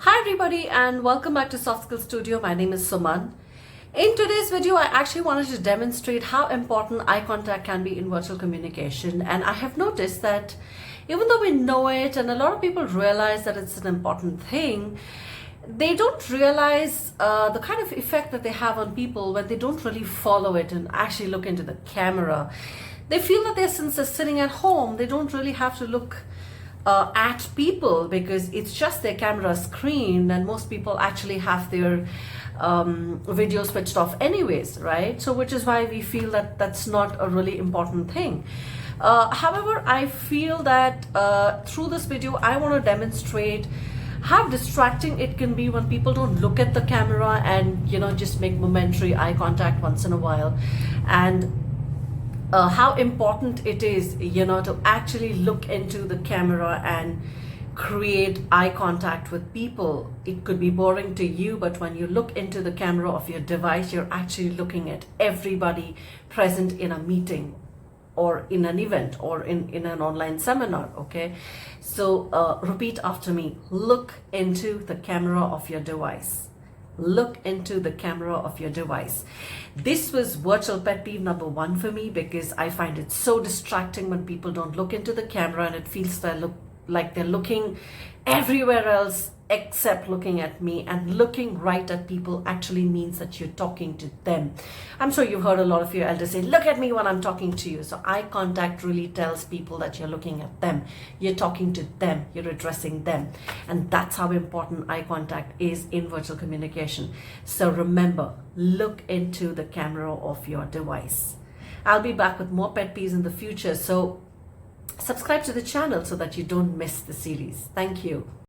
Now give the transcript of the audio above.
Hi everybody and welcome back to Soft Skill Studio. My name is Suman. In today's video, I actually wanted to demonstrate how important eye contact can be in virtual communication. And I have noticed that even though we know it and a lot of people realize that it's an important thing, they don't realize the kind of effect that they have on people when they don't really follow it and actually look into the camera. They feel that since they're sitting at home, they don't really have to look at people because it's just their camera screen, and most people actually have their video switched off anyways, right? So which is why we feel that that's not a really important thing. However, I feel that through this video I want to demonstrate how distracting it can be when people don't look at the camera and just make momentary eye contact once in a while, and how important it is to actually look into the camera and create eye contact with people. It could be boring to you, but when you look into the camera of your device, you're actually looking at everybody present in a meeting or in an event or in an online seminar. Okay, so repeat after me. Look into the camera of your device. Look into the camera of your device. This was virtual pet peeve number one for me, because I find it so distracting when people don't look into the camera and it feels like they're looking everywhere else except looking at me. And looking right at people actually means that you're talking to them. I'm sure you've heard a lot of your elders say, look at me when I'm talking to you. So eye contact really tells people that you're looking at them, you're talking to them, you're addressing them. And that's how important eye contact is in virtual communication. So remember, look into the camera of your device. I'll be back with more pet peeves in the future, so subscribe to the channel so that you don't miss the series. Thank you.